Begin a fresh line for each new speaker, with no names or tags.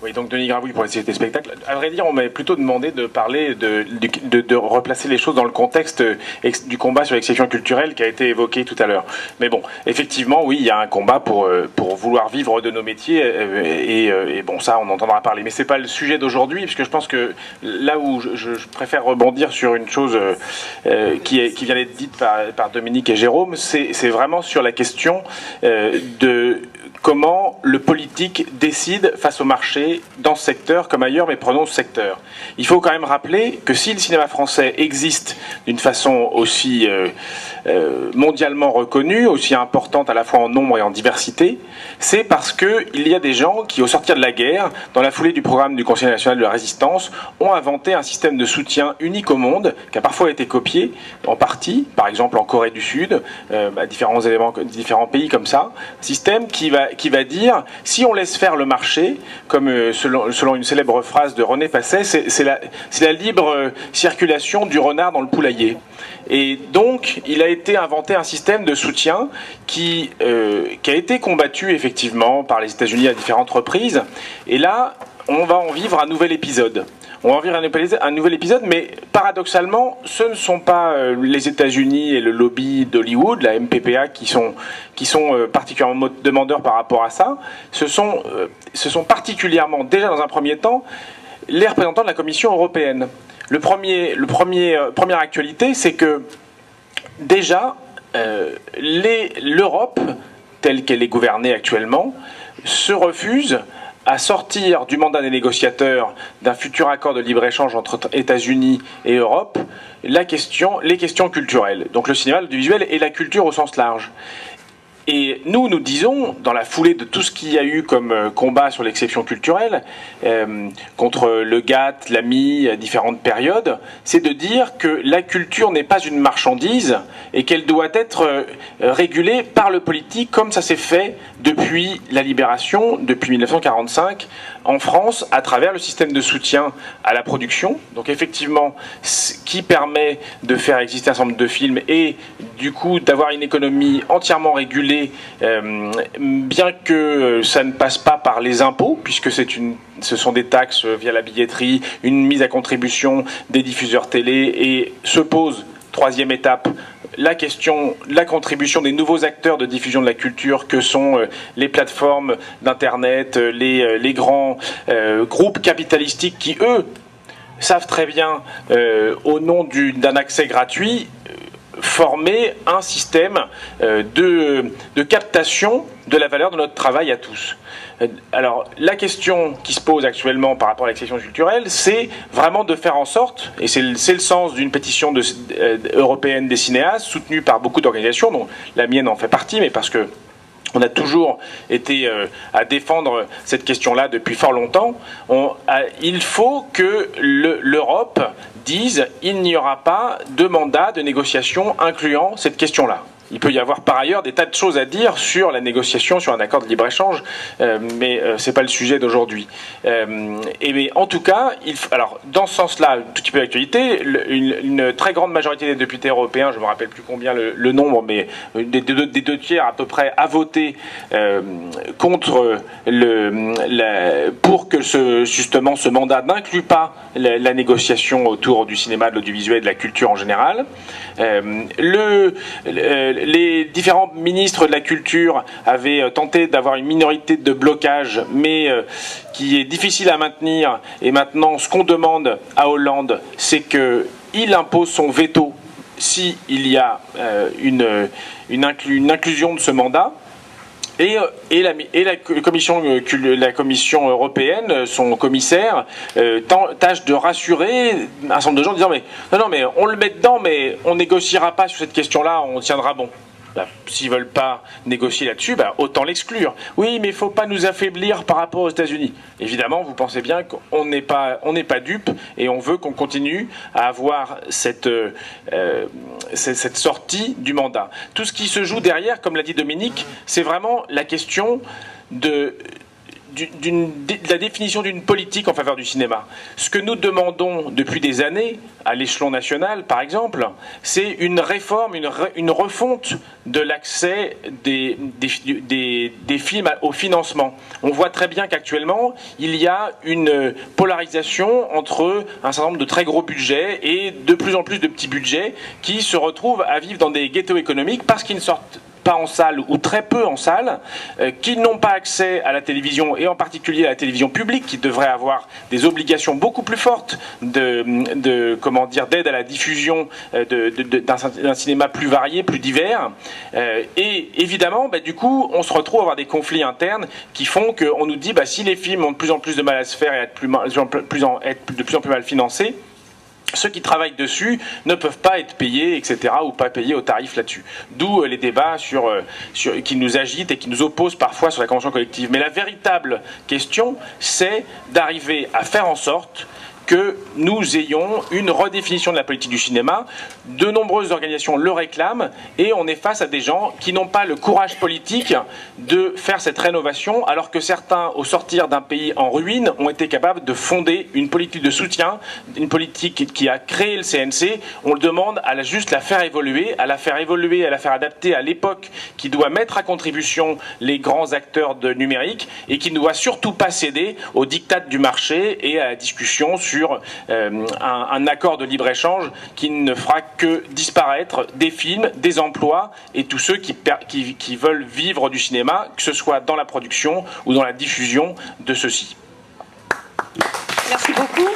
Oui, donc Denis Gravouille pour les sociétés spectacles. À vrai dire, on m'avait plutôt demandé de parler, de replacer les choses dans le contexte du combat sur l'exception culturelle qui a été évoqué tout à l'heure. Mais bon, effectivement, oui, il y a un combat pour vouloir vivre de nos métiers, et bon, ça, on entendra parler. Mais c'est pas le sujet d'aujourd'hui, puisque je pense que là où je préfère rebondir sur une chose qui vient d'être dite par Dominique et Jérôme, c'est vraiment sur la question de comment le politique décide face au marché dans ce secteur comme ailleurs, mais prenons ce secteur. Il faut quand même rappeler que si le cinéma français existe d'une façon aussi mondialement reconnue, aussi importante à la fois en nombre et en diversité, c'est parce qu'il y a des gens qui, au sortir de la guerre, dans la foulée du programme du Conseil national de la résistance, ont inventé un système de soutien unique au monde, qui a parfois été copié en partie, par exemple en Corée du Sud, différents pays comme ça, système qui va dire, si on laisse faire le marché, comme selon une célèbre phrase de René Passet, c'est la libre circulation du renard dans le poulailler. Et donc, il a été inventé un système de soutien qui a été combattu effectivement par les États-Unis à différentes reprises. Et là, on va en vivre un nouvel épisode. On va en vivre un nouvel épisode, mais paradoxalement, ce ne sont pas les États-Unis et le lobby d'Hollywood, la MPPA, qui sont particulièrement demandeurs par rapport à ça. Ce sont particulièrement, déjà dans un premier temps, les représentants de la Commission européenne. Première actualité, c'est que déjà, l'Europe, telle qu'elle est gouvernée actuellement, se refuse à sortir du mandat des négociateurs d'un futur accord de libre-échange entre États-Unis et Europe les questions culturelles. Donc le cinéma, l'audiovisuel et la culture au sens large. Et nous disons, dans la foulée de tout ce qu'il y a eu comme combat sur l'exception culturelle, contre le GATT, l'AMI, à différentes périodes, c'est de dire que la culture n'est pas une marchandise et qu'elle doit être régulée par le politique, comme ça s'est fait depuis la libération, depuis 1945, en France, à travers le système de soutien à la production. Donc effectivement, qui permet de faire exister un certain nombre de films et du coup d'avoir une économie entièrement régulée, bien que ça ne passe pas par les impôts, puisque ce sont des taxes via la billetterie, une mise à contribution des diffuseurs télé, et se pose, troisième étape, la question de la contribution des nouveaux acteurs de diffusion de la culture que sont les plateformes d'Internet, les grands groupes capitalistiques qui, eux, savent très bien, au nom d'un accès gratuit, former un système de captation de la valeur de notre travail à tous. Alors, la question qui se pose actuellement par rapport à l'exception culturelle, c'est vraiment de faire en sorte, et c'est le sens d'une pétition européenne des cinéastes, soutenue par beaucoup d'organisations, dont la mienne en fait partie, mais parce que on a toujours été à défendre cette question-là depuis fort longtemps. Il faut que l'Europe dise il n'y aura pas de mandat de négociation incluant cette question-là. Il peut y avoir par ailleurs des tas de choses à dire sur la négociation, sur un accord de libre-échange, mais ce n'est pas le sujet d'aujourd'hui. Mais en tout cas, alors dans ce sens-là, un tout petit peu d'actualité, une très grande majorité des députés européens, je ne me rappelle plus combien le nombre, mais des deux tiers à peu près, a voté contre pour que justement ce mandat n'inclue pas la négociation autour du cinéma, de l'audiovisuel et de la culture en général. Les différents ministres de la culture avaient tenté d'avoir une minorité de blocage, mais qui est difficile à maintenir. Et maintenant, ce qu'on demande à Hollande, c'est qu'il impose son veto s'il y a une inclusion de ce mandat. Et la Commission européenne, son commissaire, tâche de rassurer un certain nombre de gens en disant non, mais on le met dedans, mais on négociera pas sur cette question-là, on tiendra bon. S'ils veulent pas négocier là-dessus, autant l'exclure. Oui, mais il faut pas nous affaiblir par rapport aux États-Unis. Évidemment, vous pensez bien qu'on n'est pas dupes et on veut qu'on continue à avoir cette sortie du mandat. Tout ce qui se joue derrière, comme l'a dit Dominique, c'est vraiment la question de la définition d'une politique en faveur du cinéma. Ce que nous demandons depuis des années, à l'échelon national par exemple, c'est une réforme, une refonte de l'accès des films au financement. On voit très bien qu'actuellement, il y a une polarisation entre un certain nombre de très gros budgets et de plus en plus de petits budgets qui se retrouvent à vivre dans des ghettos économiques parce qu'ils ne sortent pas en salle ou très peu en salle, qui n'ont pas accès à la télévision et en particulier à la télévision publique, qui devrait avoir des obligations beaucoup plus fortes d'aide à la diffusion d'un cinéma plus varié, plus divers. Et évidemment, du coup, on se retrouve à avoir des conflits internes qui font qu'on nous dit si les films ont de plus en plus de mal à se faire et être de plus en plus mal financés, ceux qui travaillent dessus ne peuvent pas être payés, etc., ou pas payés au tarif là-dessus. D'où les débats qui nous agitent et qui nous opposent parfois sur la convention collective. Mais la véritable question, c'est d'arriver à faire en sorte que nous ayons une redéfinition de la politique du cinéma. De nombreuses organisations le réclament et on est face à des gens qui n'ont pas le courage politique de faire cette rénovation, alors que certains, au sortir d'un pays en ruine, ont été capables de fonder une politique de soutien, une politique qui a créé le CNC. On le demande à juste la faire évoluer, à la faire adapter à l'époque qui doit mettre à contribution les grands acteurs numériques et qui ne doit surtout pas céder aux diktats du marché et à la discussion sur un accord de libre-échange qui ne fera que disparaître des films, des emplois et tous ceux qui veulent vivre du cinéma, que ce soit dans la production ou dans la diffusion de ceux-ci.
Merci beaucoup.